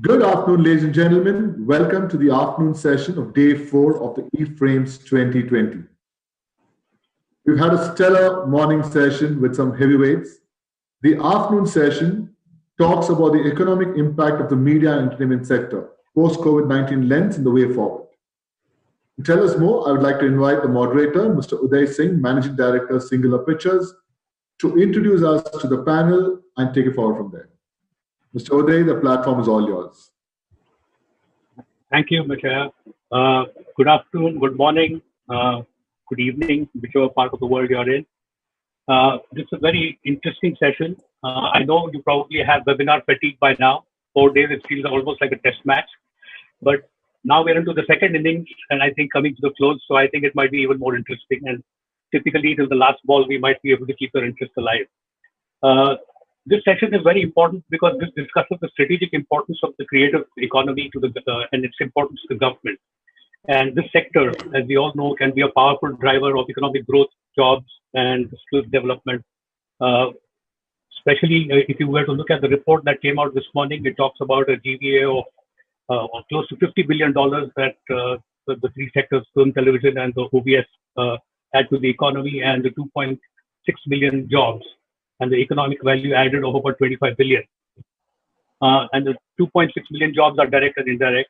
Good afternoon, ladies and gentlemen. Welcome to the afternoon session of day 4 of the eFrames 2020. We've had a stellar morning session with some heavyweights. The afternoon session talks about the economic impact of the media and entertainment sector, post-COVID-19 lens and the way forward. To tell us more, I would like to invite the moderator, Mr. Uday Singh, Managing Director, Singular Pictures, to introduce us to the panel and take it forward from there. Mr. Uday, the platform is all yours. Thank you, Mr. Good afternoon, good morning, good evening, whichever part of the world you're in. This is a very interesting session. I know you probably have webinar fatigue by now. 4 days, it feels almost like a test match. But now we're into the second innings, and I think coming to the close, so I think it might be even more interesting. And typically, till the last ball, we might be able to keep your interest alive. This session is very important because this discusses the strategic importance of the creative economy to and its importance to the government. And this sector, as we all know, can be a powerful driver of economic growth, jobs, and skills development. Especially if you were to look at the report that came out this morning, it talks about a GVA of close to $50 billion that the three sectors, film, television, and the OBS add to the economy, and the 2.6 million jobs, and the economic value added of about 25 billion. And the 2.6 million jobs are direct and indirect.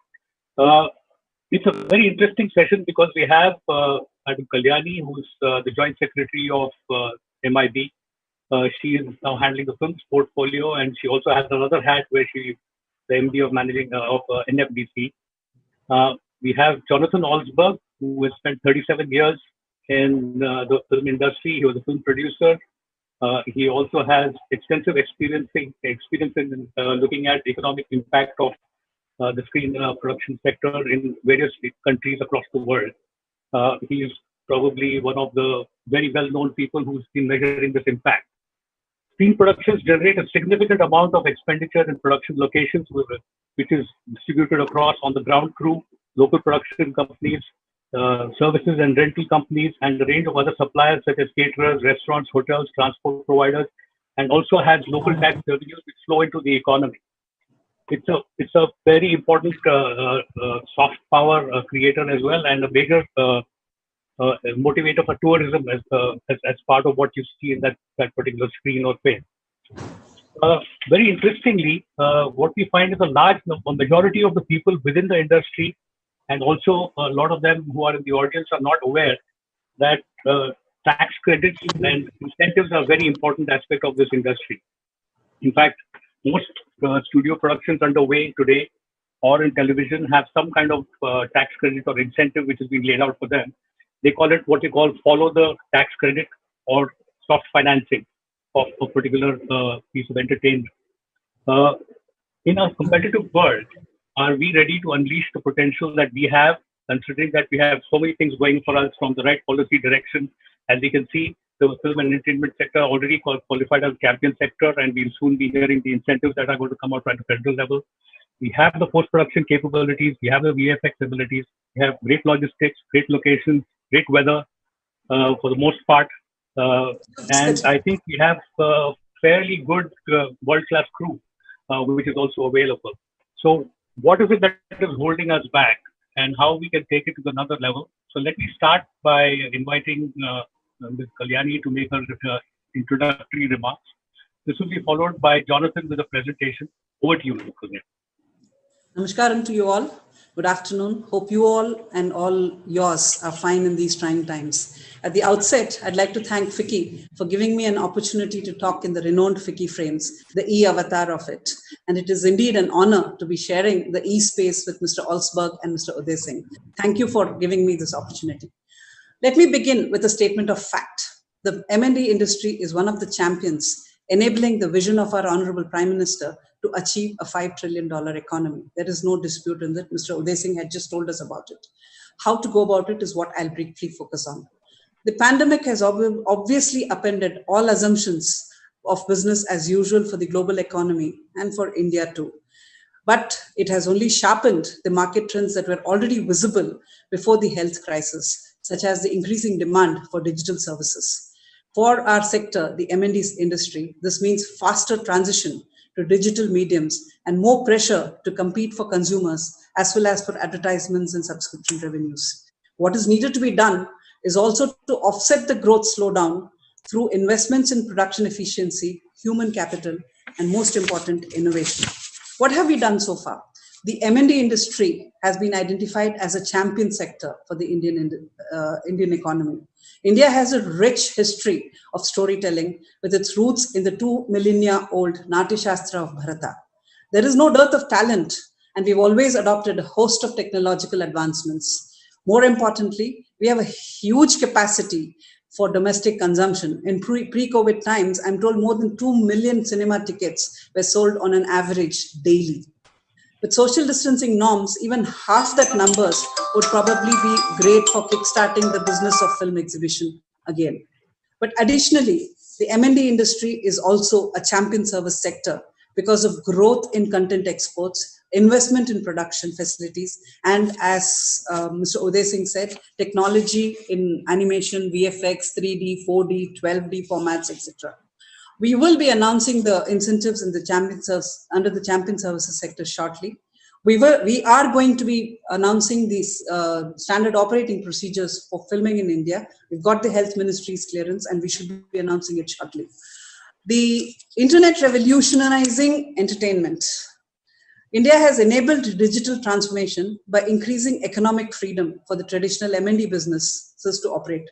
It's a very interesting session because we have Madam Kalyani, who's the Joint Secretary of MIB. She is now handling the films portfolio, and she also has another hat where she's the MD of managing of NFDC. We have Jonathan Olsberg, who has spent 37 years in the film industry. He was a film producer. He also has extensive experience in looking at the economic impact of the screen production sector in various countries across the world. He is probably one of the very well-known people who's been measuring this impact. Screen productions generate a significant amount of expenditure in production locations, which is distributed across on the ground crew, local production companies, services and rental companies, and a range of other suppliers such as caterers, restaurants, hotels, transport providers, and also has local tax revenues which flow into the economy. It's a very important soft power creator as well, and a major motivator for tourism as part of what you see in that particular screen or film. Very interestingly, what we find is a majority of the people within the industry, and also a lot of them who are in the audience, are not aware that tax credits and incentives are a very important aspect of this industry. In fact, most studio productions underway today or in television have some kind of tax credit or incentive which has been laid out for them. They call it what they call follow the tax credit or soft financing of a particular piece of entertainment. In a competitive world, are we ready to unleash the potential that we have, considering that we have so many things going for us from the right policy direction? As we can see, the film and entertainment sector already qualified as champion sector, and we'll soon be hearing the incentives that are going to come out at the federal level. We have the post-production capabilities, we have the VFX abilities, we have great logistics, great locations, great weather for the most part. And I think we have a fairly good world-class crew, which is also available. So what is it that is holding us back, and how we can take it to another level? So let me start by inviting Ms. Kalyani to make her introductory remarks. This will be followed by Jonathan with a presentation. Over to you, Kalyani. Namaskaram to you all. Good afternoon. Hope you all and all yours are fine in these trying times. At the outset, I'd like to thank FICCI for giving me an opportunity to talk in the renowned FICCI Frames, the e-avatar of it. And it is indeed an honor to be sharing the e-space with Mr. Olsberg and Mr. Uday Singh. Thank you for giving me this opportunity. Let me begin with a statement of fact. The M&E industry is one of the champions enabling the vision of our Honorable Prime Minister to achieve a $5 trillion economy. There is no dispute in that. Mr. Uday Singh had just told us about it. How to go about it is what I'll briefly focus on. The pandemic has obviously upended all assumptions of business as usual for the global economy and for India too. But it has only sharpened the market trends that were already visible before the health crisis, such as the increasing demand for digital services. For our sector, the M&E industry, this means faster transition to digital mediums and more pressure to compete for consumers as well as for advertisements and subscription revenues. What is needed to be done is also to offset the growth slowdown through investments in production efficiency, human capital, and most important, innovation. What have we done so far? The M&D industry has been identified as a champion sector for the Indian economy. India has a rich history of storytelling with its roots in the 2 millennia old Natya Shastra of Bharata. There is no dearth of talent, and we've always adopted a host of technological advancements. More importantly, we have a huge capacity for domestic consumption. In pre-COVID times, I'm told more than 2 million cinema tickets were sold on an average daily. With social distancing norms, even half that numbers would probably be great for kickstarting the business of film exhibition again. But additionally, the M&D industry is also a champion service sector because of growth in content exports, investment in production facilities, and as Mr. Uday Singh said, technology in animation, VFX, 3D, 4D, 12D formats, etc. We will be announcing the incentives in the under the champion services sector shortly. We are going to be announcing these standard operating procedures for filming in India. We've got the Health Ministry's clearance, and we should be announcing it shortly. The internet revolutionizing entertainment. India has enabled digital transformation by increasing economic freedom for the traditional M&D businesses to operate.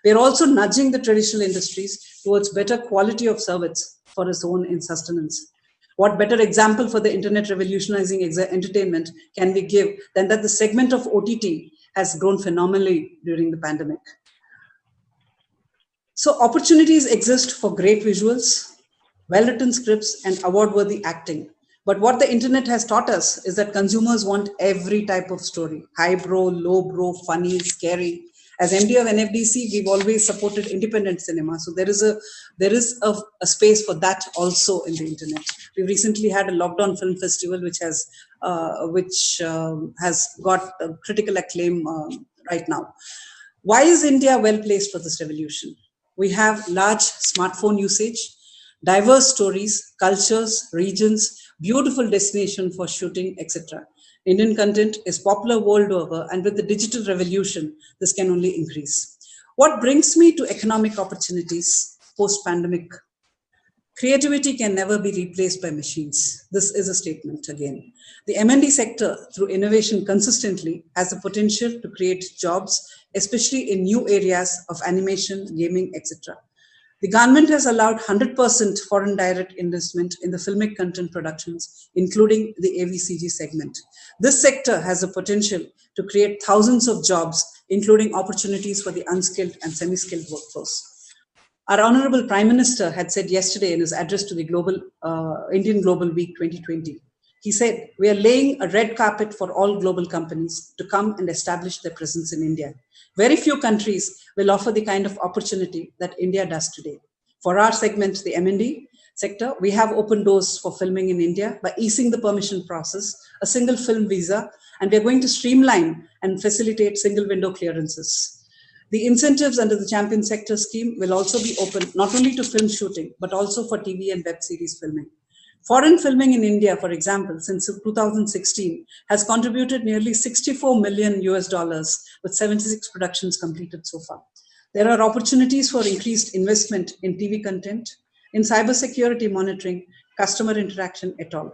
We are also nudging the traditional industries towards better quality of service for its own sustenance. What better example for the internet revolutionizing entertainment can we give than that the segment of OTT has grown phenomenally during the pandemic? So opportunities exist for great visuals, well-written scripts, and award-worthy acting. But what the internet has taught us is that consumers want every type of story, highbrow, lowbrow, funny, scary. As MD of NFDC, we've always supported independent cinema. So there is a space for that also in the internet. We recently had a lockdown film festival, which has got critical acclaim right now. Why is India well placed for this revolution? We have large smartphone usage, diverse stories, cultures, regions, beautiful destination for shooting, etc. Indian content is popular world over, and with the digital revolution, this can only increase. What brings me to economic opportunities post-pandemic? Creativity can never be replaced by machines. This is a statement again. The M&D sector, through innovation consistently, has the potential to create jobs, especially in new areas of animation, gaming, etc. The government has allowed 100% foreign direct investment in the filmic content productions, including the AVCG segment. This sector has the potential to create thousands of jobs, including opportunities for the unskilled and semi-skilled workforce. Our Honorable Prime Minister had said yesterday in his address to the Indian Global Week 2020, he said, "We are laying a red carpet for all global companies to come and establish their presence in India. Very few countries will offer the kind of opportunity that India does today. For our segment, the M&D sector, we have opened doors for filming in India by easing the permission process, a single film visa, and we're going to streamline and facilitate single window clearances. The incentives under the Champion Sector scheme will also be open not only to film shooting, but also for TV and web series filming. Foreign filming in India, for example, since 2016, has contributed nearly $64 million with 76 productions completed so far. There are opportunities for increased investment in TV content, in cybersecurity monitoring, customer interaction et al.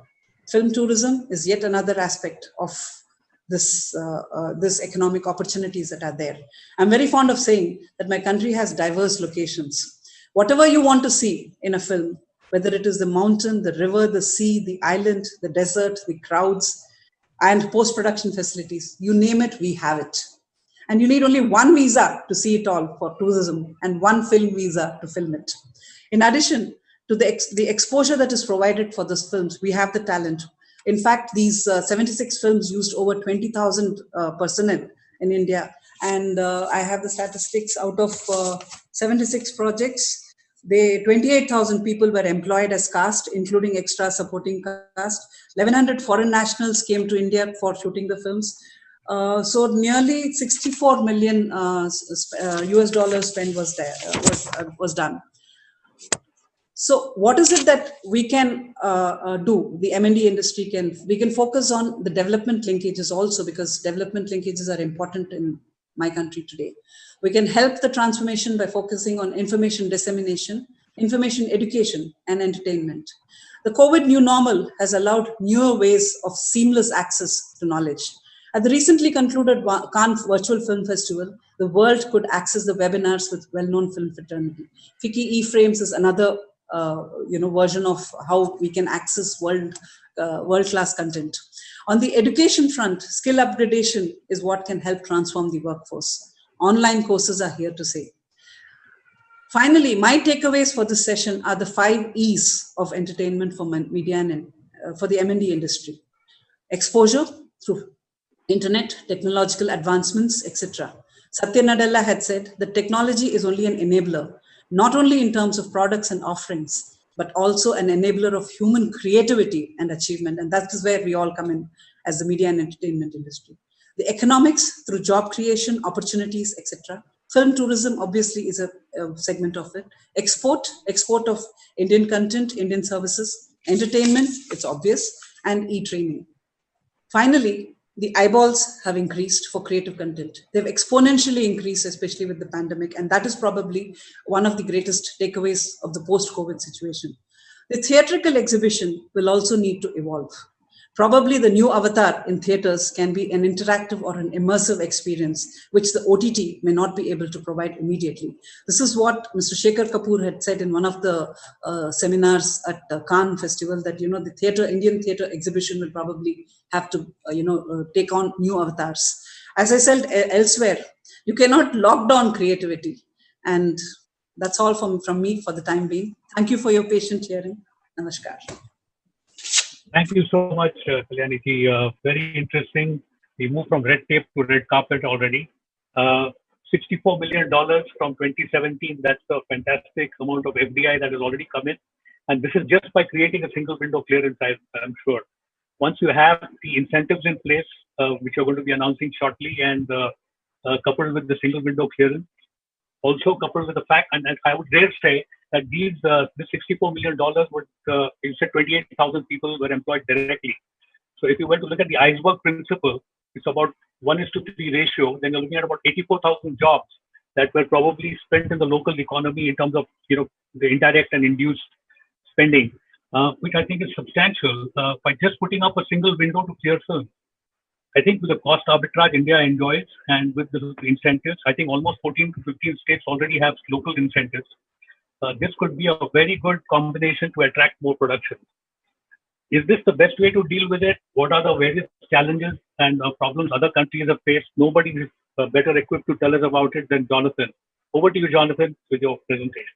Film tourism is yet another aspect of this economic opportunities that are there. I'm very fond of saying that my country has diverse locations. Whatever you want to see in a film, whether it is the mountain, the river, the sea, the island, the desert, the crowds, and post-production facilities, you name it, we have it. And you need only one visa to see it all for tourism and one film visa to film it. In addition to the exposure that is provided for these films, we have the talent. In fact, these 76 films used over 20,000 personnel in India. And I have the statistics out of 76 projects. 28,000 people were employed as cast, including extra supporting cast. 1,100 foreign nationals came to India for shooting the films. So nearly $64 million US spend was done. So what is it that we can do? The M&E industry we can focus on the development linkages also, because development linkages are important in my country today. We can help the transformation by focusing on information dissemination, information education, and entertainment. The COVID new normal has allowed newer ways of seamless access to knowledge. At the recently concluded Cannes Virtual Film Festival, the world could access the webinars with well-known film fraternity. FICCI E-Frames is another version of how we can access world-class content. On the education front, skill upgradation is what can help transform the workforce. Online courses are here to stay. Finally, my takeaways for this session are the 5 E's of entertainment for media and for the M&D industry. Exposure through internet, technological advancements, etc. Satya Nadella had said that technology is only an enabler, not only in terms of products and offerings, but also an enabler of human creativity and achievement. And that is where we all come in as the media and entertainment industry. The economics through job creation, opportunities, etc. Film tourism obviously is a segment of it. Export of Indian content, Indian services. Entertainment, it's obvious, and e-training. Finally, the eyeballs have increased for creative content. They've exponentially increased, especially with the pandemic, and that is probably one of the greatest takeaways of the post-COVID situation. The theatrical exhibition will also need to evolve. Probably the new avatar in theaters can be an interactive or an immersive experience, which the OTT may not be able to provide immediately. This is what Mr. Shekhar Kapoor had said in one of the seminars at the Cannes Festival, that the Indian theater exhibition will probably have to take on new avatars. As I said elsewhere, you cannot lock down creativity. And that's all from me for the time being. Thank you for your patient hearing. Namaskar. Thank you so much, Kalyani. Very interesting. We moved from red tape to red carpet already. $64 million from 2017. That's a fantastic amount of FDI that has already come in. And this is just by creating a single window clearance, I'm sure. Once you have the incentives in place, which you're going to be announcing shortly, and coupled with the single window clearance, also coupled with the fact, and I would dare say that this $64 million would, you said 28,000 people were employed directly. So if you were to look at the iceberg principle, it's about 1:3 ratio, then you're looking at about 84,000 jobs that were probably spent in the local economy in terms of, the indirect and induced spending, which I think is substantial by just putting up a single window to clear film. I think with the cost arbitrage India enjoys and with the incentives, I think almost 14 to 15 states already have local incentives. This could be a very good combination to attract more production. Is this the best way to deal with it? What are the various challenges and problems other countries have faced? Nobody is better equipped to tell us about it than Jonathan. Over to you, Jonathan, with your presentation.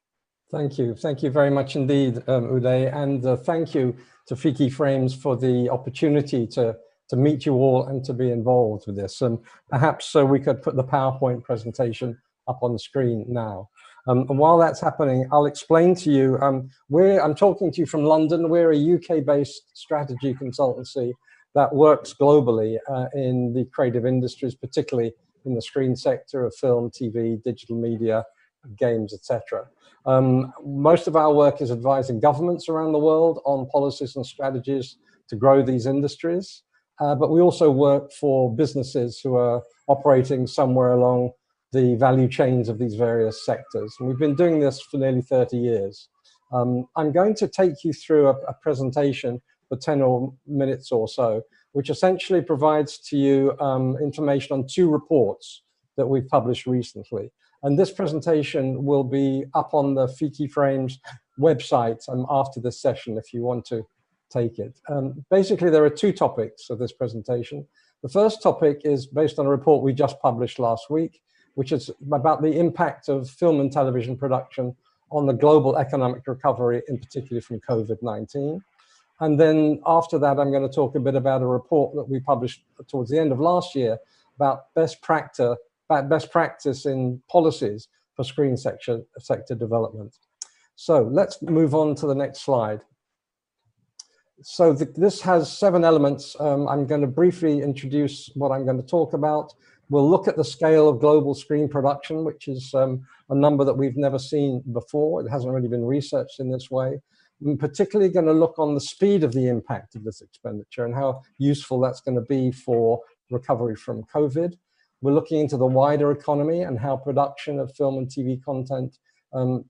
Thank you. Thank you very much indeed, Uday. And thank you to FICCI Frames for the opportunity to meet you all and to be involved with this. And perhaps we could put the PowerPoint presentation up on the screen now. And while that's happening, I'll explain to you, I'm talking to you from London. We're a UK-based strategy consultancy that works globally in the creative industries, particularly in the screen sector of film, TV, digital media, games, etc. Most of our work is advising governments around the world on policies and strategies to grow these industries. But we also work for businesses who are operating somewhere along the value chains of these various sectors. And we've been doing this for nearly 30 years. I'm going to take you through a presentation for 10 minutes or so, which essentially provides to you information on 2 reports that we've published recently. And this presentation will be up on the FICCI Frames website after this session if you want to take it. Basically, there are 2 topics of this presentation. The first topic is based on a report we just published last week, which is about the impact of film and television production on the global economic recovery, in particular from COVID-19. And then after that, I'm going to talk a bit about a report that we published towards the end of last year about best practice in policies for screen sector development. So let's move on to the next slide. So this has 7 elements. I'm going to briefly introduce what I'm going to talk about. We'll look at the scale of global screen production, which is a number that we've never seen before. It hasn't really been researched in this way. I'm particularly going to look on the speed of the impact of this expenditure and how useful that's going to be for recovery from COVID. We're looking into the wider economy and how production of film and TV content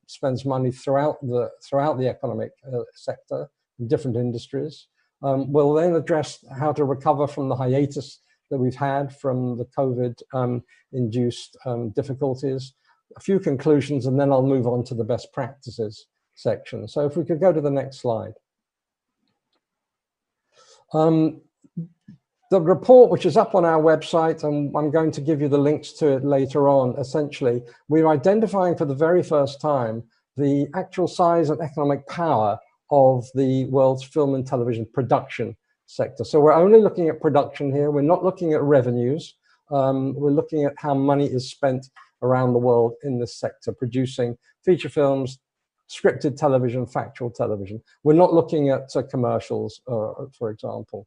spends money throughout the economic sector in different industries. We'll then address how to recover from the hiatus that we've had from the COVID-induced difficulties, a few conclusions, and then I'll move on to the best practices section. So if we could go to the next slide. The report, which is up on our website, and I'm going to give you the links to it later on, essentially, we're identifying for the very first time the actual size and economic power of the world's film and television production sector. So we're only looking at production here. We're not looking at revenues. We're looking at how money is spent around the world in this sector, producing feature films, scripted television, factual television. We're not looking at commercials, for example.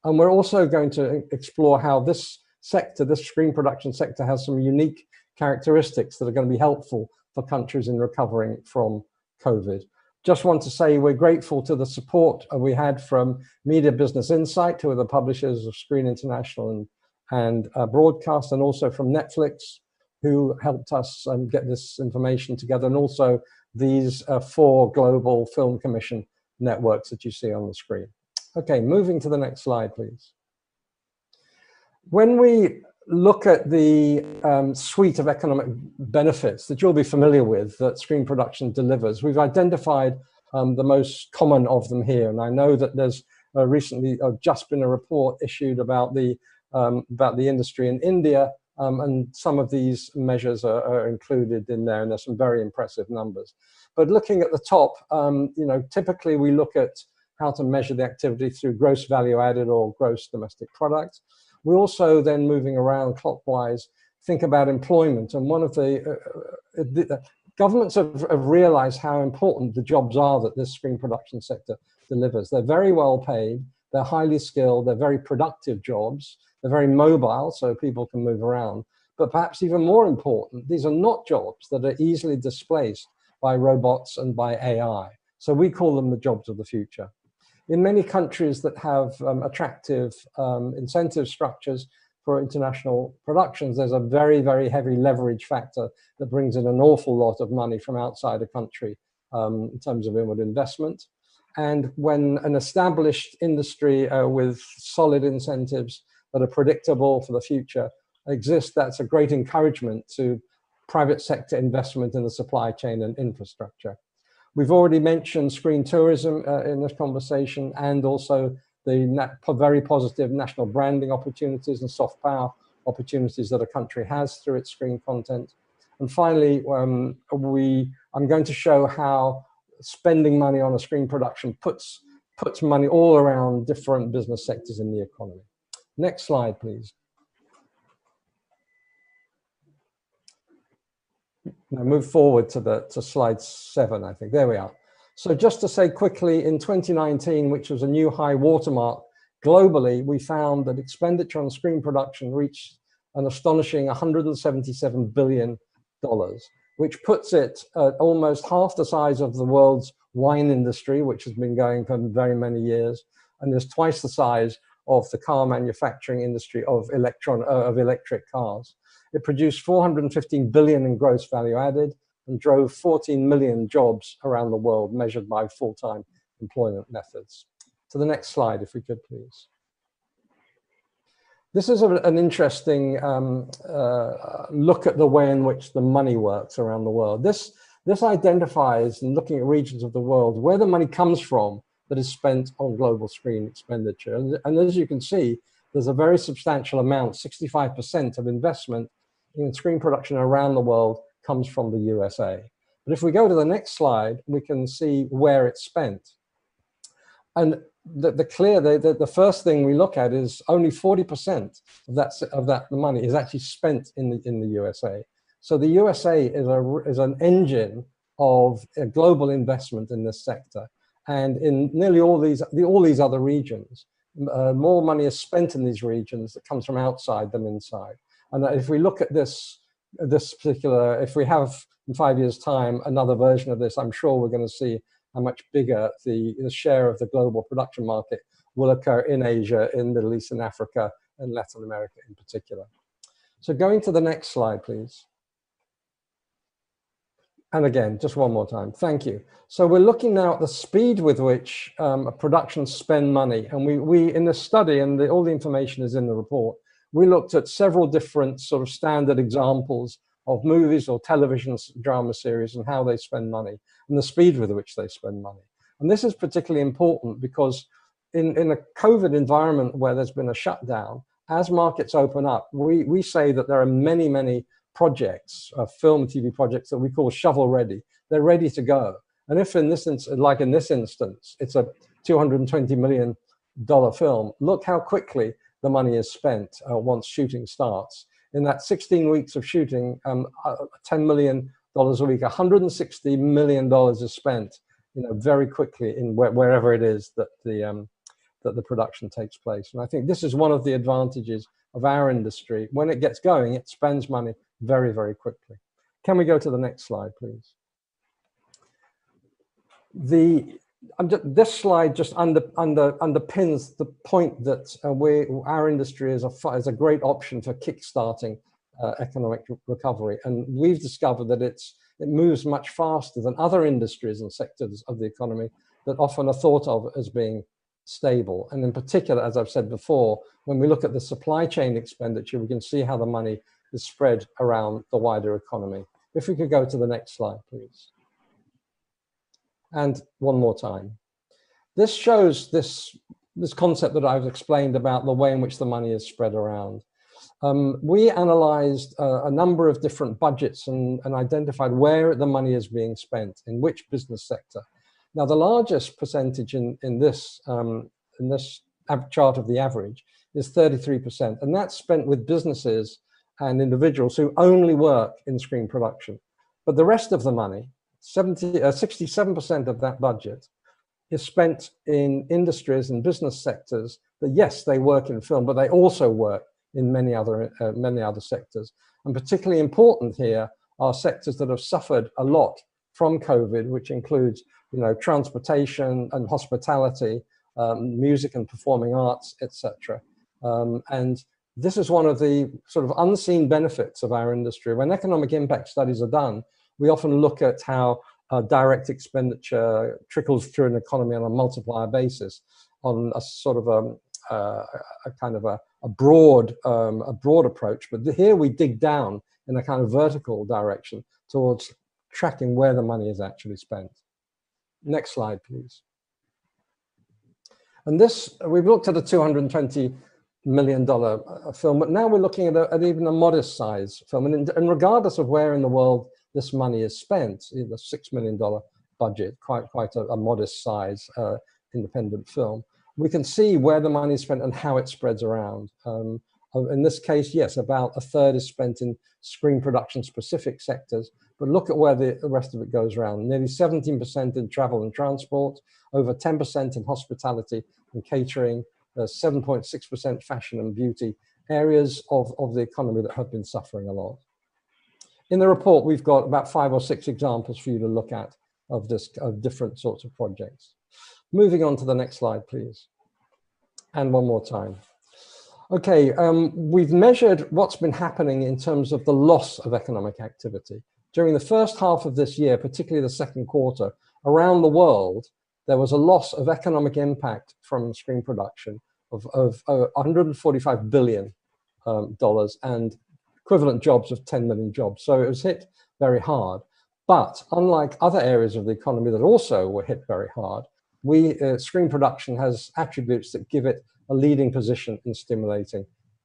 And we're also going to explore how this sector, this screen production sector, has some unique characteristics that are going to be helpful for countries in recovering from COVID. Just want to say we're grateful to the support we had from Media Business Insight, who are the publishers of Screen International and Broadcast, and also from Netflix, who helped us get this information together, and also these 4 global film commission networks that you see on the screen. Okay, moving to the next slide, please. When we look at the suite of economic benefits that you'll be familiar with that screen production delivers, we've identified the most common of them here. And I know that there's recently just been a report issued about the industry in India, and some of these measures are included in there, and there's some very impressive numbers. But looking at the top, typically we look at how to measure the activity through gross value added or gross domestic product. We also then, moving around clockwise, think about employment. And one of the governments have realized how important the jobs are that this screen production sector delivers. They're very well paid, they're highly skilled, they're very productive jobs, they're very mobile, so people can move around. But perhaps even more important, these are not jobs that are easily displaced by robots and by AI. So we call them the jobs of the future. In many countries that have attractive incentive structures for international productions, there's a very, very heavy leverage factor that brings in an awful lot of money from outside a country in terms of inward investment. And when an established industry with solid incentives that are predictable for the future exists, that's a great encouragement to private sector investment in the supply chain and infrastructure. We've already mentioned screen tourism in this conversation, and also the very positive national branding opportunities and soft power opportunities that a country has through its screen content. And finally, I'm going to show how spending money on a screen production puts money all around different business sectors in the economy. Next slide, please. Now move forward to slide 7, I think. There we are. So just to say quickly, in 2019, which was a new high watermark globally, we found that expenditure on screen production reached an astonishing $177 billion, which puts it at almost half the size of the world's wine industry, which has been going for very many years, and is twice the size of the car manufacturing industry of electric cars. It produced 415 billion in gross value added and drove 14 million jobs around the world, measured by full-time employment methods. To the next slide, if we could, please. This is an interesting look at the way in which the money works around the world. This identifies, in looking at regions of the world, where the money comes from that is spent on global screen expenditure. And as you can see, there's a very substantial amount, 65% of investment in screen production around the world comes from the USA. But if we go to the next slide, we can see where it's spent. And the first thing we look at is only 40% of that money is actually spent in the USA. So the USA is an engine of global investment in this sector. And in nearly all these other regions, more money is spent in these regions that comes from outside than inside. And if we look at this particular, if we have in 5 years' time another version of this, I'm sure we're going to see how much bigger the share of the global production market will occur in Asia, in Middle East and Africa, and Latin America in particular. So going to the next slide, please. And again, just one more time, thank you. So we're looking now at the speed with which productions spend money. And we in the study, and all the information is in the report, we looked at several different sort of standard examples of movies or television drama series and how they spend money and the speed with which they spend money. And this is particularly important because in a COVID environment where there's been a shutdown, as markets open up, we say that there are many, many projects, film, TV projects that we call shovel ready. They're ready to go. And if in this instance, like in this instance, it's a $220 million film, look how quickly the money is spent once shooting starts. In that 16 weeks of shooting, $10 million a week, $160 million is spent, very quickly in wherever it is that the production takes place. And I think this is one of the advantages of our industry. When it gets going, it spends money very, very quickly. Can we go to the next slide, please? This slide just underpins the point that our industry is a great option for kickstarting economic recovery. And we've discovered that it moves much faster than other industries and sectors of the economy that often are thought of as being stable. And in particular, as I've said before, when we look at the supply chain expenditure, we can see how the money is spread around the wider economy. If we could go to the next slide, please. And one more time. This shows this concept that I've explained about the way in which the money is spread around. We analyzed a number of different budgets and identified where the money is being spent, in which business sector. Now, the largest percentage in this chart of the average is 33%, and that's spent with businesses and individuals who only work in screen production. But the rest of the money, 67% of that budget, is spent in industries and business sectors that, yes, they work in film, but they also work in many other sectors. And particularly important here are sectors that have suffered a lot from COVID, which includes, transportation and hospitality, music and performing arts, etc. And this is one of the sort of unseen benefits of our industry. When economic impact studies are done, we often look at how direct expenditure trickles through an economy on a multiplier basis, on a sort of a broad approach. But here we dig down in a kind of vertical direction towards tracking where the money is actually spent. Next slide, please. And this, we've looked at a $220 million film, but now we're looking at even a modest size film. And regardless of where in the world this money is spent, the $6 million budget, quite a modest size independent film, we can see where the money is spent and how it spreads around. In this case, yes, about a third is spent in screen production specific sectors, but look at where the rest of it goes around. Nearly 17% in travel and transport, over 10% in hospitality and catering, 7.6% fashion and beauty, areas of the economy that have been suffering a lot. In the report, we've got about 5 or 6 examples for you to look at of different sorts of projects. Moving on to the next slide, please. And one more time. Okay, we've measured what's been happening in terms of the loss of economic activity. During the first half of this year, particularly the second quarter, around the world, there was a loss of economic impact from screen production of $145 billion and equivalent jobs of 10 million jobs. So it was hit very hard. But unlike other areas of the economy that also were hit very hard, screen production has attributes that give it a leading position in stimulating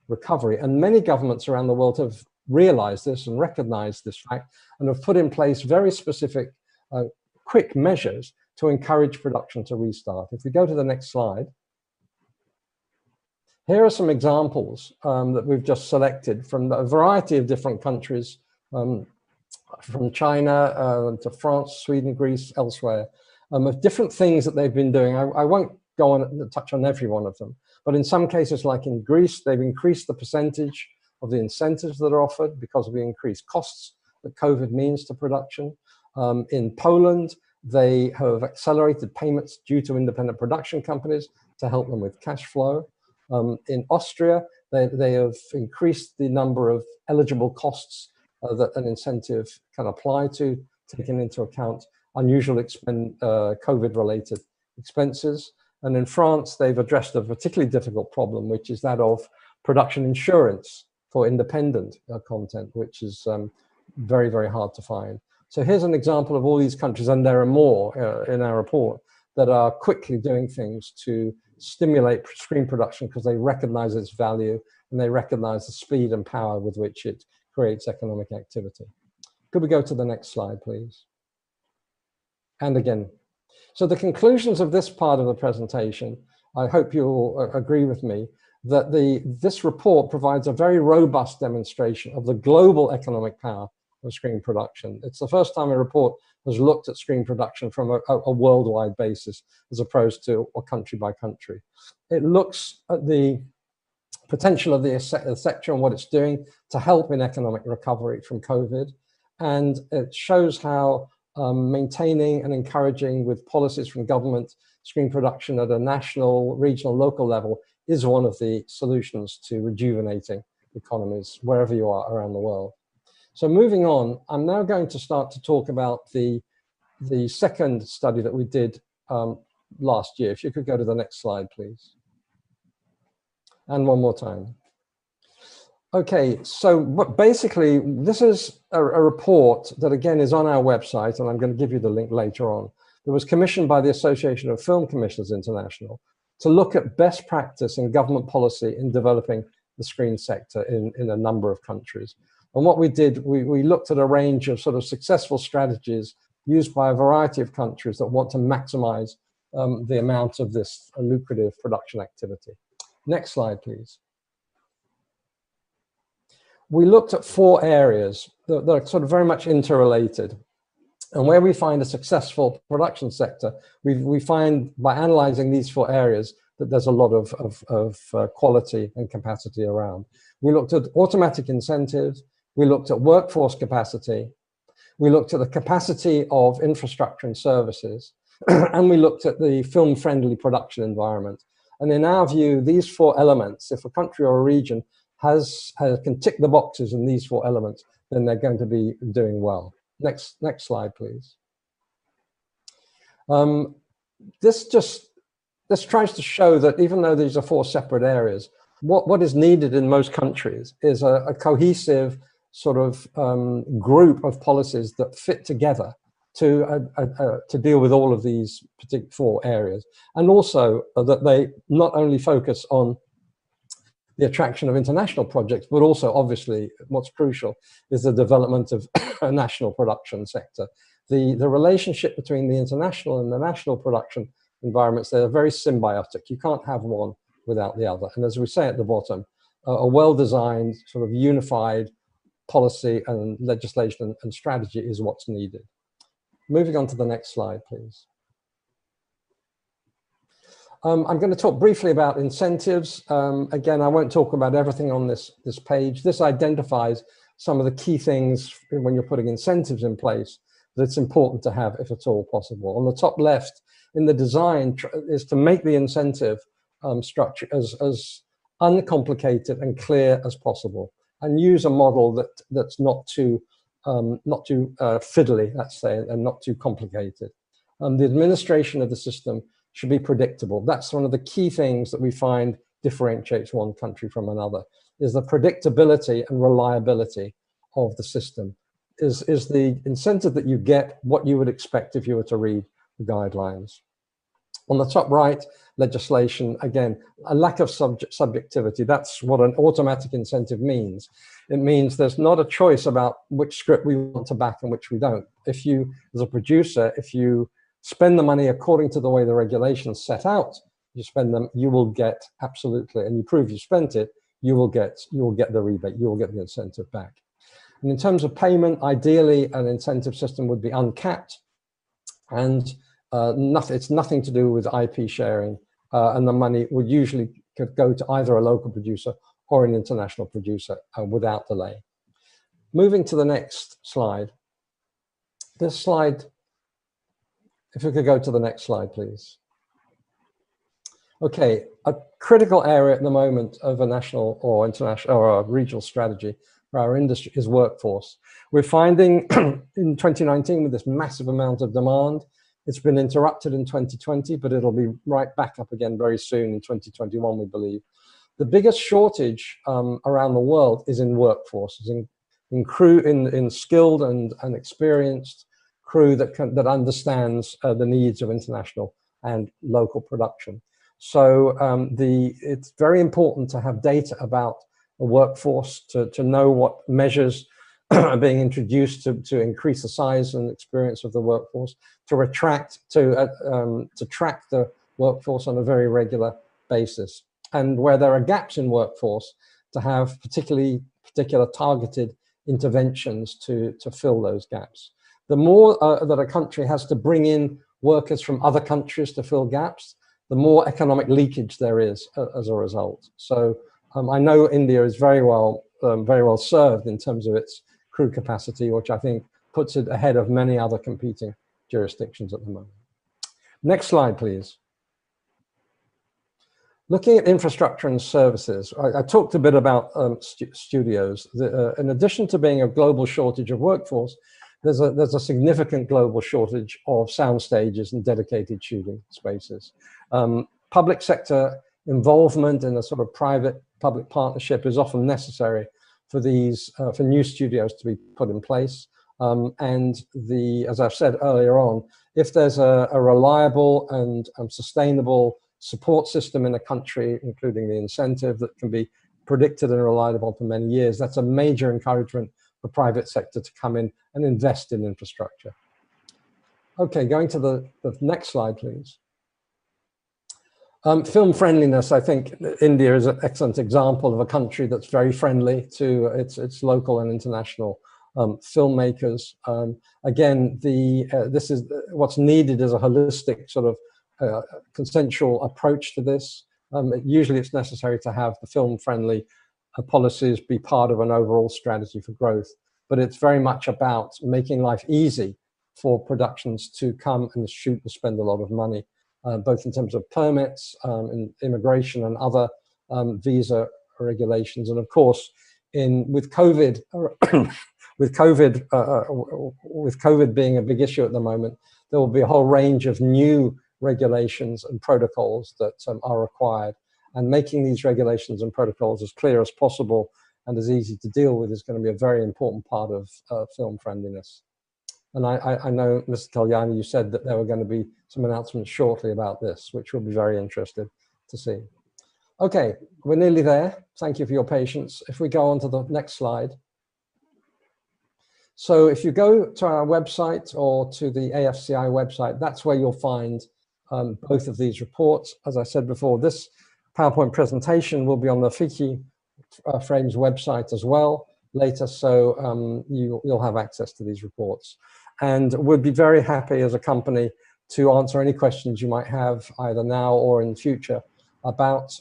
recovery. And many governments around the world have realized this and recognized this fact and have put in place very specific, quick measures to encourage production to restart. If we go to the next slide, here are some examples that we've just selected from a variety of different countries, from China to France, Sweden, Greece, elsewhere, of different things that they've been doing. I won't go on and touch on every one of them, but in some cases, like in Greece, they've increased the percentage of the incentives that are offered because of the increased costs that COVID means to production. In Poland, they have accelerated payments due to independent production companies to help them with cash flow. In Austria, they have increased the number of eligible costs that an incentive can apply to, taking into account unusual COVID-related expenses. And in France, they've addressed a particularly difficult problem, which is that of production insurance for independent content, which is very, very hard to find. So here's an example of all these countries, and there are more in our report, that are quickly doing things to stimulate screen production because they recognize its value and they recognize the speed and power with which it creates economic activity. Could we go to the next slide, please? And again. So the conclusions of this part of the presentation, I hope you'll agree with me, that this report provides a very robust demonstration of the global economic power of screen production. It's the first time a report has looked at screen production from a worldwide basis as opposed to a country by country. It looks at the potential of the sector and what it's doing to help in economic recovery from COVID. And it shows how maintaining and encouraging with policies from government screen production at a national, regional, local level is one of the solutions to rejuvenating economies wherever you are around the world. So moving on, I'm now going to start to talk about the second study that we did last year. If you could go to the next slide, please. And one more time. Okay, so basically, this is a report that, again, is on our website, and I'm going to give you the link later on. It was commissioned by the Association of Film Commissioners International to look at best practice in government policy in developing the screen sector in a number of countries. And what we did, we looked at a range of sort of successful strategies used by a variety of countries that want to maximize the amount of this lucrative production activity. Next slide, please. We looked at 4 areas that are sort of very much interrelated. And where we find a successful production sector, we find by analyzing these 4 areas that there's a lot of quality and capacity around. We looked at automatic incentives, we looked at workforce capacity, we looked at the capacity of infrastructure and services, and we looked at the film-friendly production environment. And in our view, these 4 elements, if a country or a region can tick the boxes in these 4 elements, then they're going to be doing well. Next slide, please. This tries to show that even though these are 4 separate areas, what is needed in most countries is a cohesive sort of group of policies that fit together to deal with all of these particular 4 areas, and also that they not only focus on the attraction of international projects, but also obviously what's crucial is the development of a national production sector. The relationship between the international and the national production environments, they're very symbiotic. You can't have one without the other. And as we say at the bottom, a well-designed sort of unified policy and legislation and strategy is what's needed. Moving on to the next slide, please. I'm going to talk briefly about incentives. Again, I won't talk about everything on this page. This identifies some of the key things when you're putting incentives in place that it's important to have, if at all possible. On the top left, in the design, is to make the incentive structure as uncomplicated and clear as possible, and use a model that's not too fiddly, let's say, and not too complicated. The administration of the system should be predictable. That's one of the key things that we find differentiates one country from another, is the predictability and reliability of the system. Is the incentive that you get what you would expect if you were to read the guidelines. On the top right, legislation, again, a lack of subjectivity. That's what an automatic incentive means. It means there's not a choice about which script we want to back and which we don't. If you, as a producer, if you spend the money according to the way the regulations set out, you spend them, you will get absolutely, and you prove you spent it, you will get the rebate, you will get the incentive back. And in terms of payment, ideally an incentive system would be uncapped, and it's nothing to do with IP sharing, and the money would usually could go to either a local producer or an international producer without delay. Moving to the next slide. This slide, if we could go to the next slide, please. Okay, a critical area at the moment of a national or international or a regional strategy for our industry is workforce. We're finding in 2019 with this massive amount of demand, it's been interrupted in 2020, but it'll be right back up again very soon in 2021, we believe. The biggest shortage around the world is in workforce, is in crew, in skilled and experienced crew that understands the needs of international and local production. So it's very important to have data about the workforce, to know what measures are being introduced to increase the size and experience of the workforce, to track the workforce on a very regular basis. And where there are gaps in workforce, to have particular targeted interventions to fill those gaps. The more that a country has to bring in workers from other countries to fill gaps, the more economic leakage there is as a result. So I know India is very well served in terms of its crew capacity, which I think puts it ahead of many other competing jurisdictions at the moment. Next slide, please. Looking at infrastructure and services, I talked a bit about studios. In addition to being a global shortage of workforce, there's a significant global shortage of sound stages and dedicated shooting spaces. Public sector involvement in a sort of private-public partnership is often necessary for these for new studios to be put in place. And as I've said earlier on, if there's a reliable and sustainable support system in a country, including the incentive that can be predicted and relied upon for many years, that's a major encouragement for private sector to come in and invest in infrastructure. Okay, going to the next slide, please. Film friendliness, I think India is an excellent example of a country that's very friendly to its local and international filmmakers. Again, this is what's needed is a holistic sort of consensual approach to this. Usually it's necessary to have the film-friendly policies be part of an overall strategy for growth, but it's very much about making life easy for productions to come and shoot and spend a lot of money, both in terms of permits, and immigration and other visa regulations. And of course, with COVID being a big issue at the moment, there will be a whole range of new regulations and protocols that are required, and making these regulations and protocols as clear as possible and as easy to deal with is going to be a very important part of film friendliness. And I know, Mr. Kalyani, you said that there were going to be some announcements shortly about this, which we'll be very interested to see. Okay, we're nearly there. Thank you for your patience. If we go on to the next slide. So if you go to our website or to the AFCI website, that's where you'll find both of these reports. As I said before, this PowerPoint presentation will be on the FICCI Frames website as well later, so you'll have access to these reports. And we'll be very happy as a company to answer any questions you might have either now or in the future about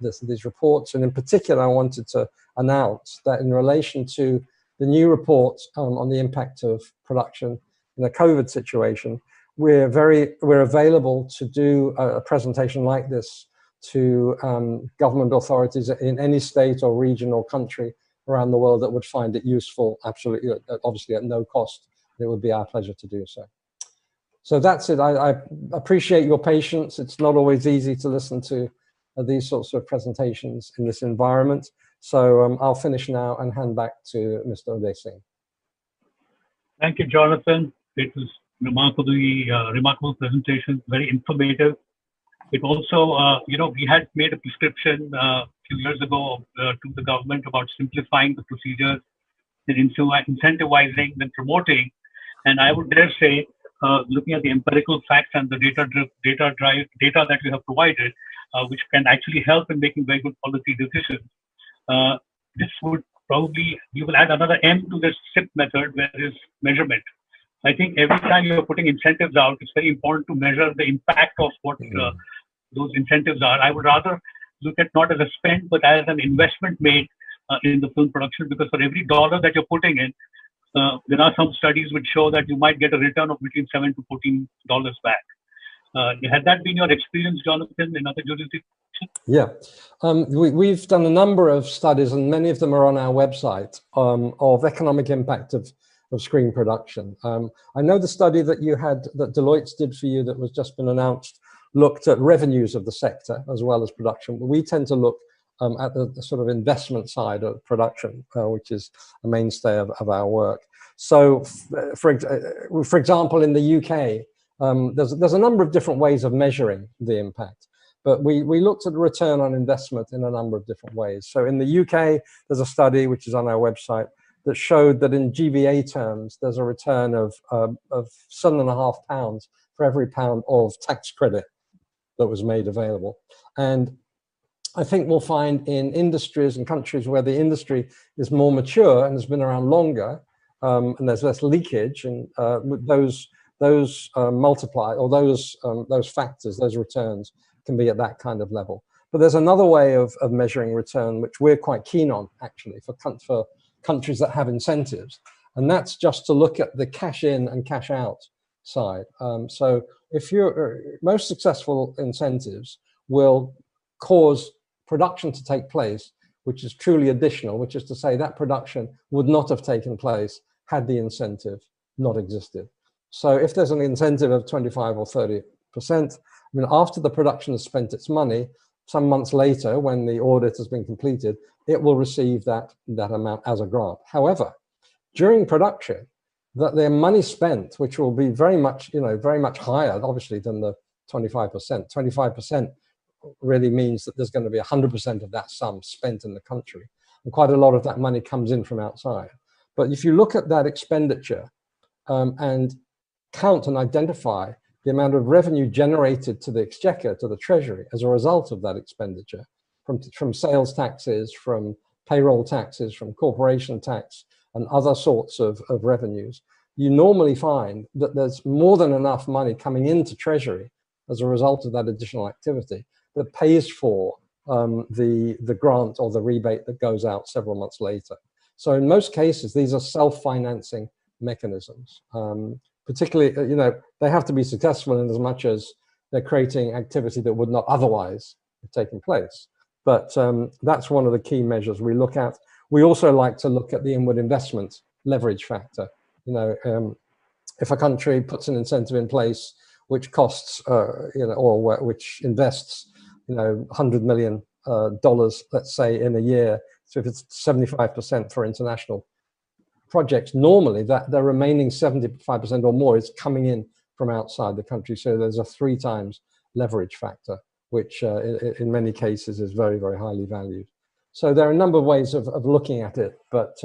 these reports. And in particular, I wanted to announce that in relation to the new report on the impact of production in a COVID situation, we're available to do a presentation like this to government authorities in any state or region or country around the world that would find it useful, absolutely, obviously at no cost. It would be our pleasure to do so. So that's it. I appreciate your patience. It's not always easy to listen to these sorts of presentations in this environment. So I'll finish now and hand back to Mr. Uday Singh. Thank you, Jonathan. It was remarkable presentation, very informative. It also, we had made a prescription a few years ago to the government about simplifying the procedures and incentivizing and promoting. And I would dare say, looking at the empirical facts and the data that you have provided, which can actually help in making very good policy decisions. This would probably, you will add another M to this SIP method, where is measurement. I think every time you're putting incentives out, it's very important to measure the impact of what those incentives are. I would rather look at not as a spend, but as an investment made in the film production, because for every dollar that you're putting in, there are some studies which show that you might get a return of between $7 to $14 back. Had that been your experience, Jonathan, in other jurisdictions? Yeah, we've done a number of studies, and many of them are on our website, of economic impact of screen production. I know the study that you had, that Deloitte did for you, that was just been announced, looked at revenues of the sector as well as production. We tend to look at the sort of investment side of production, which is a mainstay of our work. So, for example, in the UK, there's a number of different ways of measuring the impact. But we looked at the return on investment in a number of different ways. So in the UK, there's a study which is on our website that showed that in GVA terms, there's a return of £7.5 for every pound of tax credit that was made available. And I think we'll find in industries and countries where the industry is more mature and has been around longer, and there's less leakage, and those multiply, or those factors, those returns, can be at that kind of level. But there's another way of measuring return, which we're quite keen on, actually, for countries that have incentives. And that's just to look at the cash in and cash out side. So if you're most successful incentives will cause production to take place, which is truly additional, which is to say that production would not have taken place had the incentive not existed. So if there's an incentive of 25 or 30%, I mean, after the production has spent its money, some months later, when the audit has been completed, it will receive that amount as a grant. However, during production, that their money spent, which will be very much higher, obviously, than the 25%. 25% really means that there's going to be 100% of that sum spent in the country, and quite a lot of that money comes in from outside. But if you look at that expenditure and count and identify the amount of revenue generated to the exchequer, to the treasury, as a result of that expenditure, from sales taxes, from payroll taxes, from corporation tax, and other sorts of revenues, you normally find that there's more than enough money coming into treasury as a result of that additional activity that pays for the grant or the rebate that goes out several months later. So in most cases, these are self-financing mechanisms. Particularly, they have to be successful in as much as they're creating activity that would not otherwise have taken place. But that's one of the key measures we look at. We also like to look at the inward investment leverage factor. If a country puts an incentive in place which costs, or which invests, $100 million, let's say, in a year. So if it's 75% for international projects, normally that the remaining 75% or more is coming in from outside the country. So there's a 3 times leverage factor, which in many cases is very, very highly valued. So there are a number of ways of looking at it, but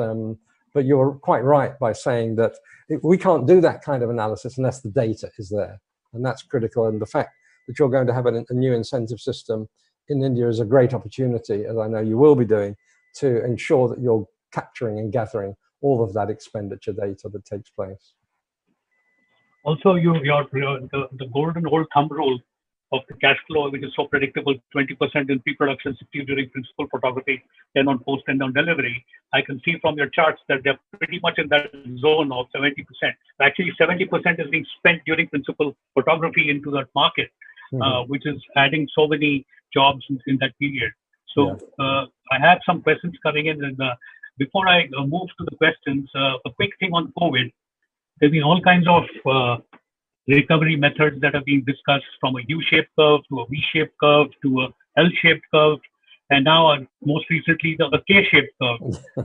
you're quite right by saying that we can't do that kind of analysis unless the data is there, and that's critical. And the fact that you're going to have a new incentive system in India is a great opportunity, as I know you will be doing, to ensure that you're capturing and gathering all of that expenditure data that takes place. Also, the golden old thumb rule of the cash flow, which is so predictable, 20% in pre-production, 60% during principal photography, 10% on post and on delivery. I can see from your charts that they're pretty much in that zone of 70%. Actually, 70% is being spent during principal photography into that market, which is adding so many jobs in that period. So I have some questions coming in, and before I move to the questions, a quick thing on COVID. There's been all kinds of recovery methods that are being discussed, from a U-shaped curve to a V-shaped curve to a L-shaped curve, and now most recently a K-shaped curve,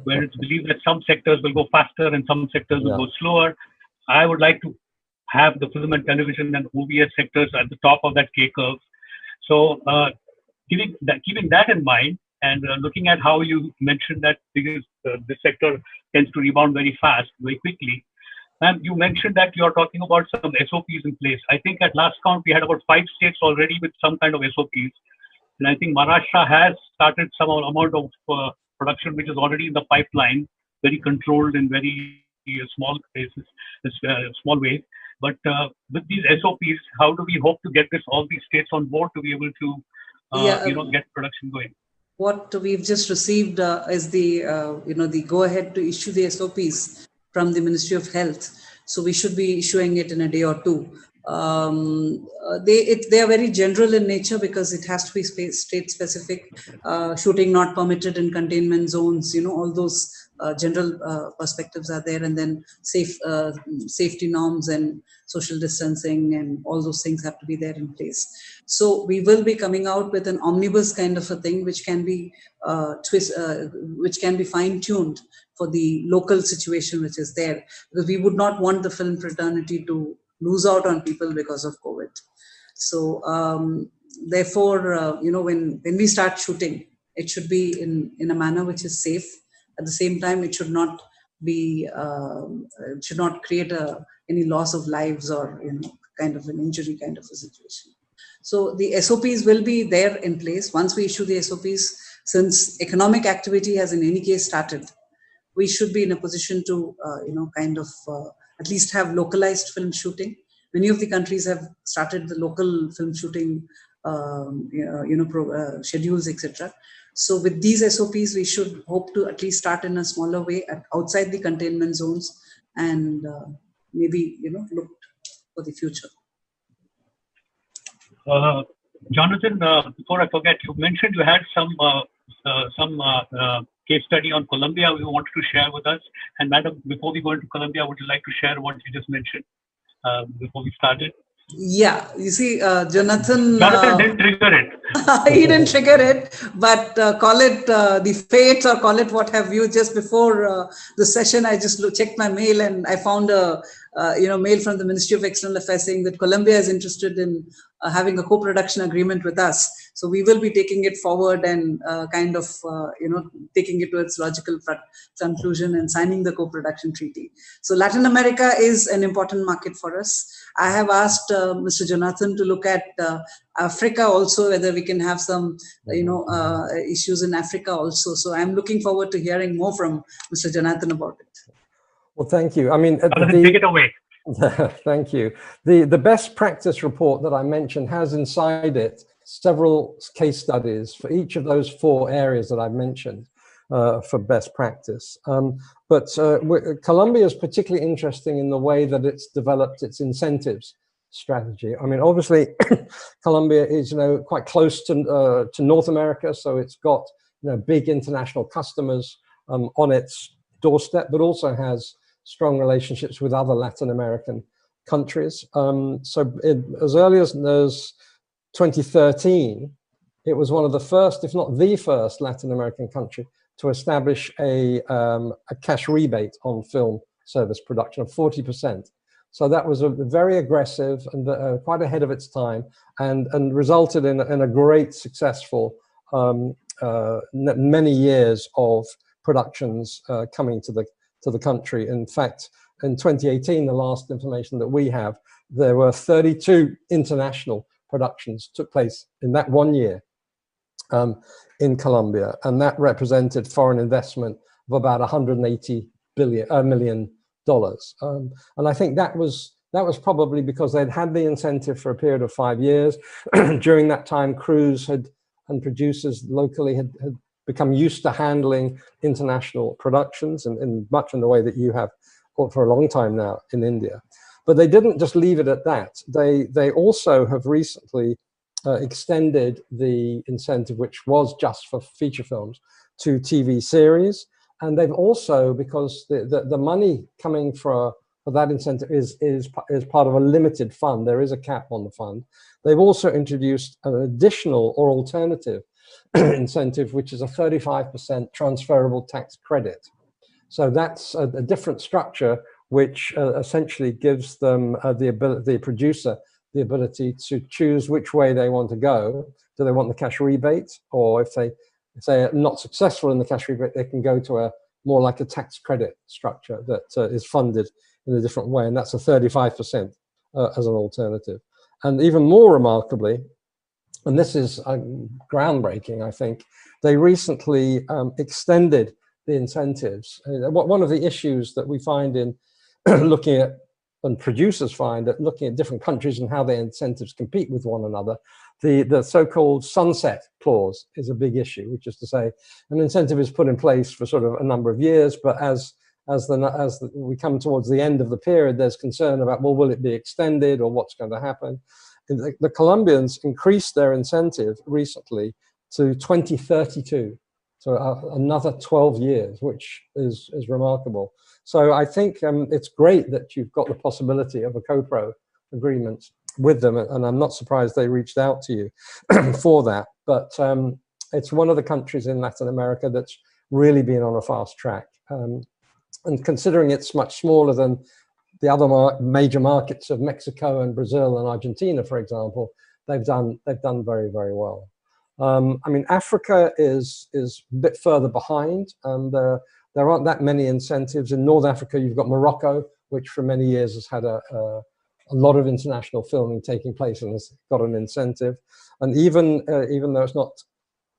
where it's believed that some sectors will go faster and some sectors will go slower. I would like to have the film and television and OVS sectors at the top of that K curve. So keeping that in mind, and looking at how you mentioned that because this sector tends to rebound very fast, very quickly. And you mentioned that you're talking about some SOPs in place. I think at last count, we had about 5 states already with some kind of SOPs. And I think Maharashtra has started some amount of production, which is already in the pipeline, very controlled in very small cases, small ways. But with these SOPs, how do we hope to get all these states on board to be able to get production going? What we've just received is the the go ahead to issue the SOPs from the Ministry of Health. So we should be issuing it in a day or two. They are very general in nature because it has to be state specific. Shooting not permitted in containment zones. All those general perspectives are there, and then safety norms and social distancing and all those things have to be there in place. So we will be coming out with an omnibus kind of a thing, which can be fine-tuned for the local situation which is there, because we would not want the film fraternity to lose out on people because of COVID. So therefore, when we start shooting, it should be in a manner which is safe. At the same time, it should not be it should not create any loss of lives or kind of an injury kind of a situation. So the SOPs will be there in place once we issue the SOPs. Since economic activity has in any case started, we should be in a position to at least have localized film shooting. Many of the countries have started the local film shooting schedules, etc. So with these SOPs, we should hope to at least start in a smaller way outside the containment zones, and maybe look for the future. Jonathan, before I forget, you mentioned you had some case study on Colombia you wanted to share with us. And madam, before we go into Colombia, would you like to share what you just mentioned before we started? Yeah, you see, Jonathan didn't trigger it. He didn't trigger it, but call it the fates or call it what have you. Just before the session, I just checked my mail and I found a mail from the Ministry of External Affairs saying that Colombia is interested in having a co-production agreement with us. So we will be taking it forward and taking it to its logical conclusion and signing the co-production treaty. So Latin America is an important market for us. I have asked Mr. Jonathan to look at Africa also, whether we can have some, issues in Africa also. So I'm looking forward to hearing more from Mr. Jonathan about it. Well, thank you. I mean, take it away. Thank you. The best practice report that I mentioned has inside it several case studies for each of those 4 areas that I've mentioned for best practice. But Colombia is particularly interesting in the way that it's developed its incentives strategy. I mean, obviously, Colombia is quite close to North America, so it's got big international customers on its doorstep, but also has strong relationships with other Latin American countries. So as early as 2013, it was one of the first, if not the first, Latin American country to establish a cash rebate on film service production of 40%. So that was a very aggressive and quite ahead of its time, and resulted in a great successful many years of productions coming to the country. In fact, in 2018, the last information that we have, there were 32 international productions took place in that 1 year in Colombia, and that represented foreign investment of about $180 million. And I think that was probably because they'd had the incentive for a period of 5 years. During that time, crews and producers locally had become used to handling international productions, and much in the way that you have for a long time now in India. But they didn't just leave it at that. They also have recently extended the incentive, which was just for feature films, to TV series. And they've also, because the money coming for that incentive is part of a limited fund, there is a cap on the fund. They've also introduced an additional or alternative incentive, which is a 35% transferable tax credit. So that's a different structure, which essentially gives them the producer the ability to choose which way they want to go. Do they want the cash rebate, or if they are not successful in the cash rebate, they can go to a more like a tax credit structure that is funded in a different way, and that's a 35% as an alternative. And even more remarkably, and this is groundbreaking, I think, they recently extended the incentives. One of the issues that we find in looking at and producers find that looking at different countries and how their incentives compete with one another, the so-called sunset clause is a big issue, which is to say an incentive is put in place for sort of a number of years, but as we come towards the end of the period, there's concern about, well, will it be extended or what's going to happen? The Colombians increased their incentive recently to 2032, so another 12 years, which is remarkable. So I think it's great that you've got the possibility of a co-pro agreement with them, and I'm not surprised they reached out to you for that. But it's one of the countries in Latin America that's really been on a fast track. And considering it's much smaller than the other major markets of Mexico and Brazil and Argentina, for example, they've done very, very well. I mean, Africa is a bit further behind, and there aren't that many incentives. In North Africa, you've got Morocco, which for many years has had a lot of international filming taking place and has got an incentive. And even though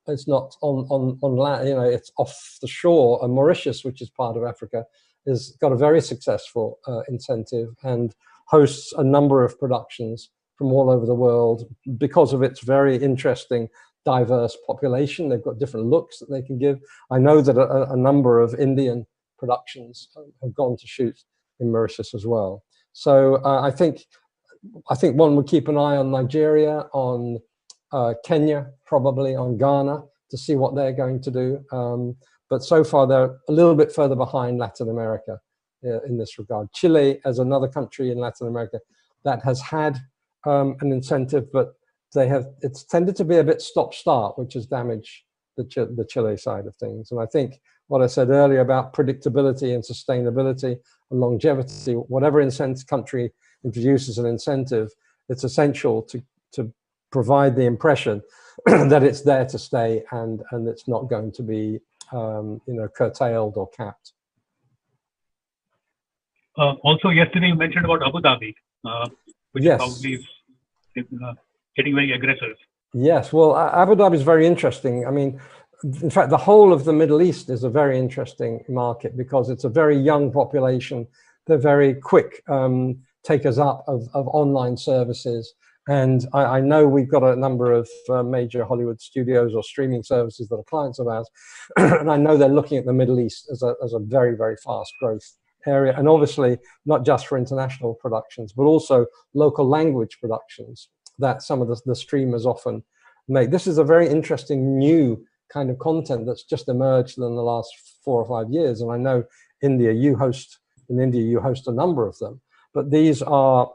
it's not on land, you know, it's off the shore. And Mauritius, which is part of Africa, has got a very successful incentive and hosts a number of productions from all over the world because of its very interesting, diverse population. They've got different looks that they can give. I know that a number of Indian productions have gone to shoot in Mauritius as well. So I think one would keep an eye on Nigeria, on Kenya, probably on Ghana, to see what they're going to do. But so far, they're a little bit further behind Latin America in this regard. Chile, as another country in Latin America that has had an incentive, but it's tended to be a bit stop-start, which has damaged the Chile side of things. And I think what I said earlier about predictability and sustainability and longevity, whatever country introduces an incentive, it's essential to provide the impression that it's there to stay and it's not going to be curtailed or capped. Also, yesterday you mentioned about Abu Dhabi, which yes. probably is getting very aggressive. Yes, well, Abu Dhabi is very interesting. I mean, in fact, the whole of the Middle East is a very interesting market because it's a very young population. They're very quick takers up of online services. And I know we've got a number of major Hollywood studios or streaming services that are clients of ours. And I know they're looking at the Middle East as a very, very fast growth area. And obviously, not just for international productions, but also local language productions that some of the streamers often make. This is a very interesting new kind of content that's just emerged in the last 4 or 5 years. And I know in India you host a number of them, but these are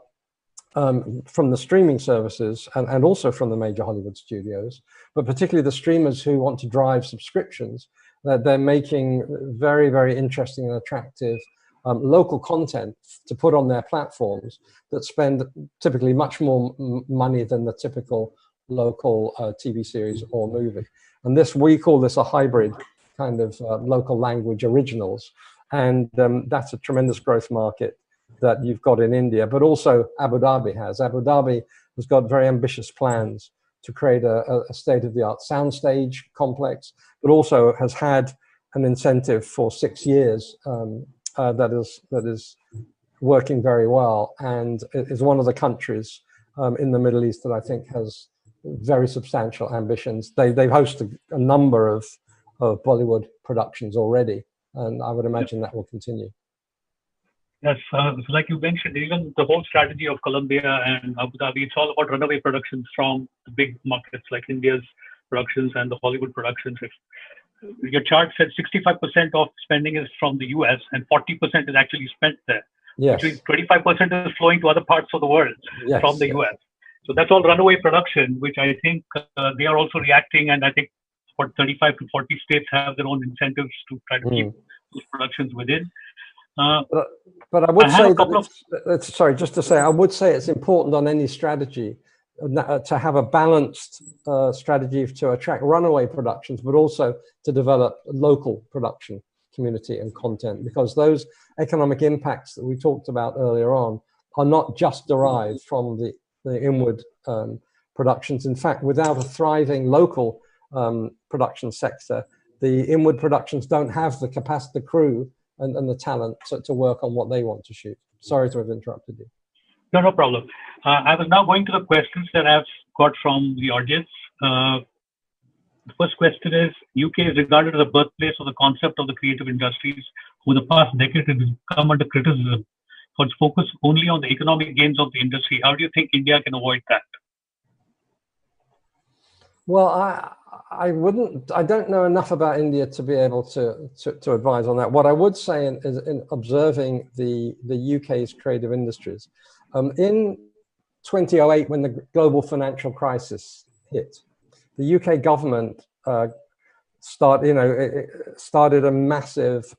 from the streaming services and also from the major Hollywood studios, but particularly the streamers who want to drive subscriptions, that they're making very, very interesting and attractive local content to put on their platforms that spend typically much more money than the typical local TV series or movie. And we call this a hybrid kind of local language originals. And that's a tremendous growth market that you've got in India, but also Abu Dhabi has. Abu Dhabi has got very ambitious plans to create a state-of-the-art soundstage complex, but also has had an incentive for 6 years that is working very well, and is one of the countries in the Middle East that I think has very substantial ambitions. They've hosted a number of Bollywood productions already, and I would imagine that will continue. Yes, so like you mentioned, even the whole strategy of Colombia and Abu Dhabi, it's all about runaway productions from the big markets like India's productions and the Hollywood productions. Your chart said 65% of spending is from the US and 40% is actually spent there. Yes. Which means 25% is flowing to other parts of the world from the US. So that's all runaway production, which I think they are also reacting. And I think what 35 to 40 states have their own incentives to try to keep those productions within. But I would say I would say it's important on any strategy to have a balanced strategy to attract runaway productions, but also to develop local production community and content, because those economic impacts that we talked about earlier on are not just derived from the inward productions. In fact, without a thriving local production sector, the inward productions don't have the capacity, the crew, and the talent to work on what they want to shoot. Sorry to have interrupted you. No, no problem. I was now going to the questions that I've got from the audience. The first question is, UK is regarded as the birthplace of the concept of the creative industries. Over the past decade, it has come under criticism for its focus only on the economic gains of the industry. How do you think India can avoid that? Well, I don't know enough about India to be able to advise on that. What I would say is in observing the UK's creative industries, in 2008, when the global financial crisis hit, the UK government started a massive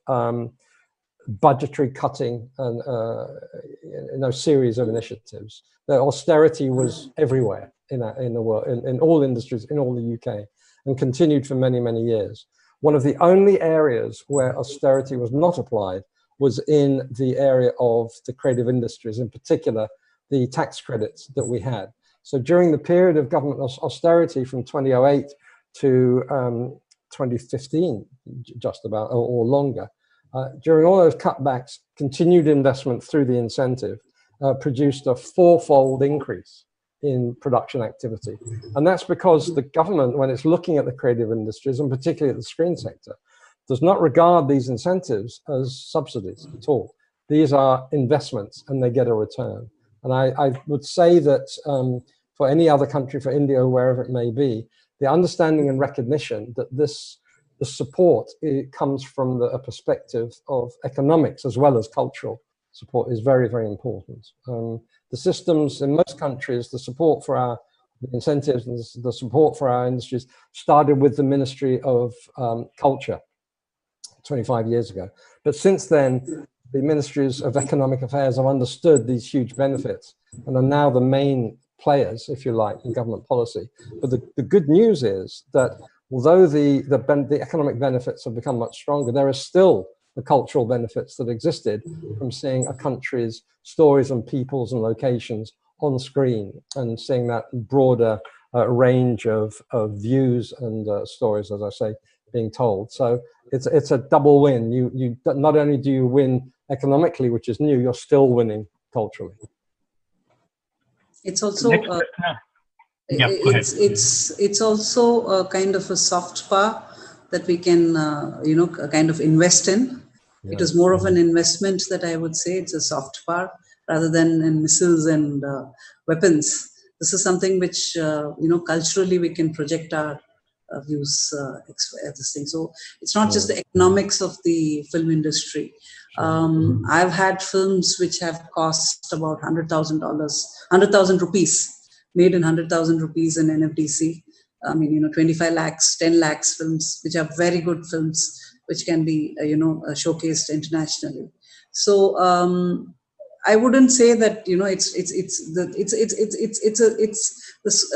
budgetary cutting and series of initiatives. The austerity was everywhere in the world, in all industries, in all the UK, and continued for many, many years. One of the only areas where austerity was not applied was in the area of the creative industries, in particular, the tax credits that we had. So during the period of government austerity from 2008 to 2015, just about, or longer, during all those cutbacks, continued investment through the incentive produced a fourfold increase in production activity. And that's because the government, when it's looking at the creative industries, and particularly at the screen sector, does not regard these incentives as subsidies at all. These are investments and they get a return. And I would say that for any other country, for India or wherever it may be, the understanding and recognition that the support comes from a perspective of economics as well as cultural support is very, very important. The systems in most countries, the support for our incentives and the support for our industries started with the Ministry of Culture 25 years ago. But since then, the Ministries of Economic Affairs have understood these huge benefits and are now the main players, if you like, in government policy. But the good news is that although the economic benefits have become much stronger, there are still the cultural benefits that existed from seeing a country's stories and peoples and locations on screen and seeing that broader range of views and stories, as I say, being told. So it's a double win. You not only do you win economically, which is new, you're still winning culturally. It's also it's also a kind of a soft power that we can kind of invest in. Yeah. It is more of an investment that I would say. It's a soft power rather than in missiles and weapons. This is something which culturally we can project our views at this thing. So it's not just the economics of the film industry. I've had films which have cost about $100,000 rupees, made in 100,000 rupees in NFDC. I mean, 25 lakhs, 10 lakhs films, which are very good films, which can be, showcased internationally. So I wouldn't say that,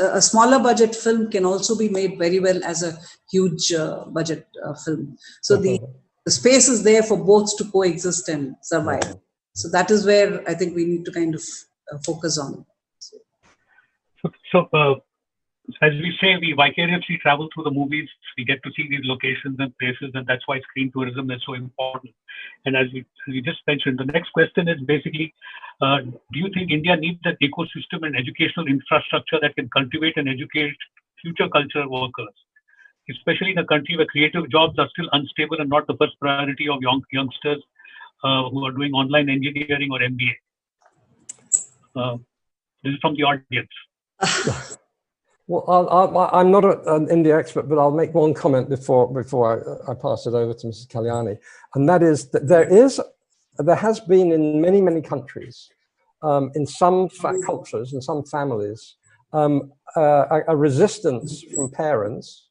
a smaller budget film can also be made very well as a huge budget film. So the space is there for both to coexist and survive. So that is where I think we need to kind of focus on. So as we say, we vicariously travel through the movies. We get to see these locations and places, and that's why screen tourism is so important. And as we just mentioned, the next question is basically, do you think India needs an ecosystem and educational infrastructure that can cultivate and educate future cultural workers, especially in a country where creative jobs are still unstable and not the first priority of youngsters who are doing online engineering or MBA? This is from the audience. Well, I'm not an India expert, but I'll make one comment before I pass it over to Mrs. Kalyani, and that is that there has been in many, many countries, in some cultures and some families, a resistance from parents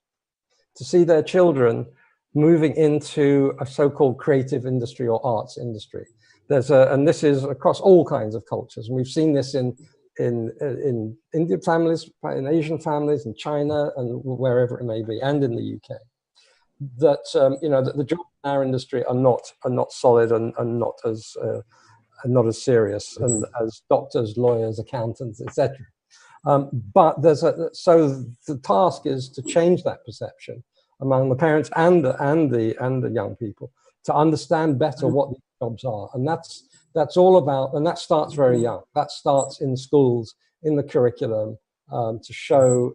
to see their children moving into a so-called creative industry or arts industry. And this is across all kinds of cultures, and we've seen this in Indian families, in Asian families, in China, and wherever it may be, and in the UK, that that the jobs in our industry are not solid and not as serious and as doctors, lawyers, accountants, etc. But so the task is to change that perception among the parents and the young people to understand better what these jobs are. And that's all about, and that starts very young. That starts in schools, in the curriculum, to show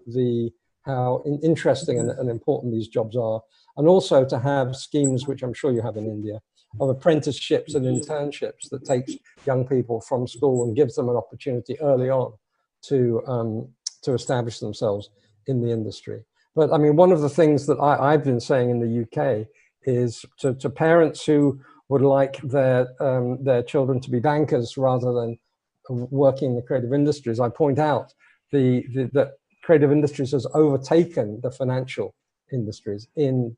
how interesting and important these jobs are. And also to have schemes, which I'm sure you have in India, of apprenticeships and internships that takes young people from school and gives them an opportunity early on to establish themselves in the industry. But I mean, one of the things that I've been saying in the UK is to parents who would like their children to be bankers rather than working in the creative industries, I point out that creative industries has overtaken the financial industries in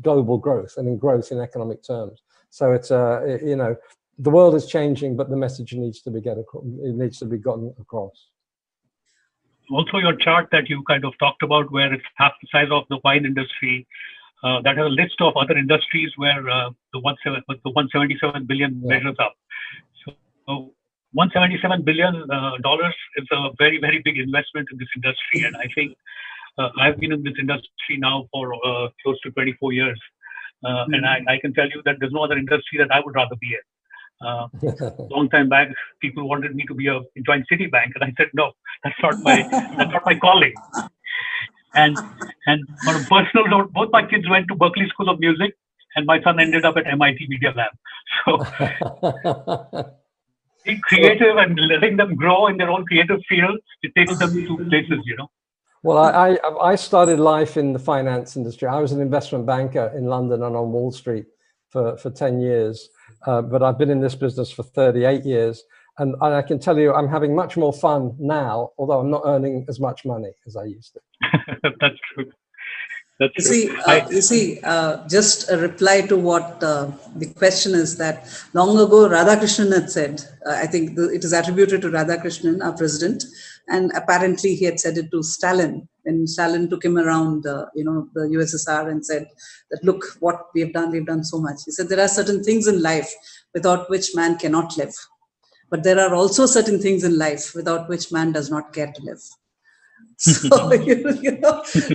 global growth and in growth in economic terms. So it's you know, the world is changing, but the message needs to be gotten across. Also, your chart that you kind of talked about, where it's half the size of the wine industry, that has a list of other industries where the 177 billion measures up. So 177 billion dollars is a very, very big investment in this industry, and I think I've been in this industry now for close to 24 years, and I can tell you that there's no other industry that I would rather be in. Long time back, people wanted me to join Citibank, and I said no, that's not my calling. And on a personal note, both my kids went to Berkeley School of Music, and my son ended up at MIT Media Lab. So being creative and letting them grow in their own creative field, it takes them to places, you know. Well, I started life in the finance industry. I was an investment banker in London and on Wall Street for 10 years. But I've been in this business for 38 years. And I can tell you, I'm having much more fun now, although I'm not earning as much money as I used to. That's true. That's you see, just a reply to what the question is, that long ago Radhakrishnan had said, I think it is attributed to Radhakrishnan, our president, and apparently he had said it to Stalin, when Stalin took him around, the USSR, and said that, look, what we've done so much. He said, there are certain things in life without which man cannot live. But there are also certain things in life without which man does not care to live. So,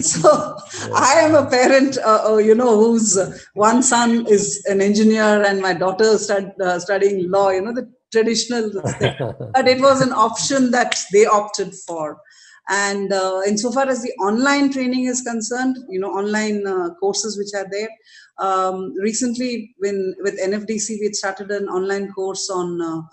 so I am a parent, whose one son is an engineer and my daughter studying law, the traditional thing. But it was an option that they opted for. And insofar as the online training is concerned, online courses which are there. Recently, with NFDC, we had started an online course on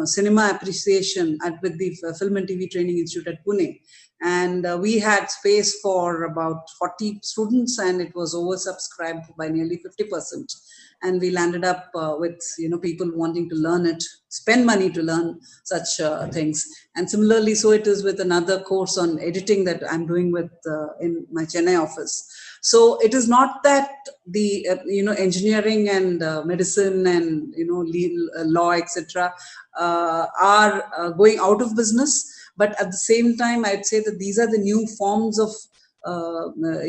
cinema appreciation with the Film and TV Training Institute at Pune. And we had space for about 40 students, and it was oversubscribed by nearly 50%. And we landed up with people wanting to learn it, spend money to learn such things. And similarly, so it is with another course on editing that I'm doing with in my Chennai office. So it is not that the engineering and medicine and law, etc., are going out of business. But at the same time, I'd say that these are the new forms of the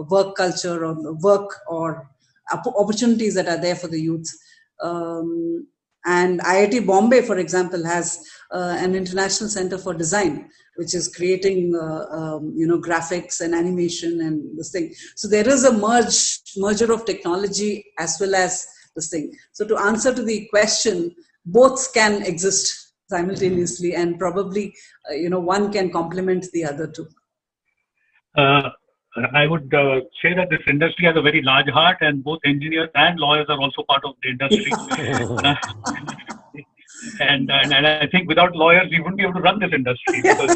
work culture or the work or opportunities that are there for the youth. And IIT Bombay, for example, has an international center for design, which is creating graphics and animation and this thing. So there is a merger of technology as well as this thing. So to answer to the question, both can exist simultaneously, and probably one can complement the other two. I would say that this industry has a very large heart, and both engineers and lawyers are also part of the industry. And I think without lawyers, we wouldn't be able to run this industry. Because,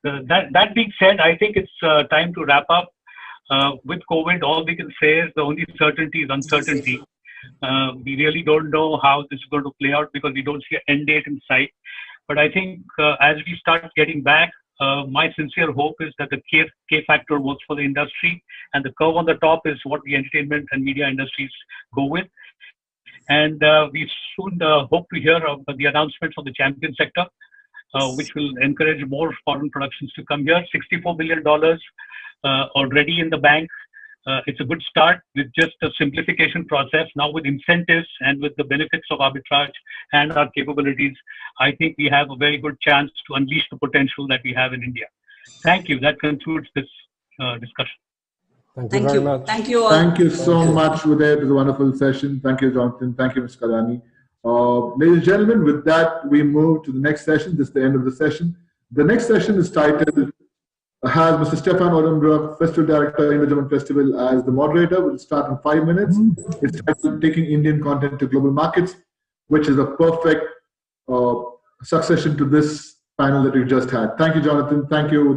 that being said, I think it's time to wrap up. With COVID, all we can say is the only certainty is uncertainty. We really don't know how this is going to play out because we don't see an end date in sight. But I think as we start getting back, my sincere hope is that the K factor works for the industry, and the curve on the top is what the entertainment and media industries go with. And we soon hope to hear of the announcements of the champion sector, which will encourage more foreign productions to come here. $64 billion already in the bank. It's a good start with just a simplification process. Now with incentives and with the benefits of arbitrage and our capabilities, I think we have a very good chance to unleash the potential that we have in India. Thank you. That concludes this discussion. Thank you very much. Thank you all. Thank you so much, Uday. It was a wonderful session. Thank you, Jonathan. Thank you, Ms. Kalyani. Ladies and gentlemen, with that, we move to the next session. This is the end of the session. The next session is titled, has Mr. Stefan Odenbrock, Festival Director, Indo-German Festival, as the moderator. We'll start in 5 minutes. It's titled Taking Indian Content to Global Markets, which is a perfect succession to this panel that we've just had. Thank you, Jonathan. Thank you.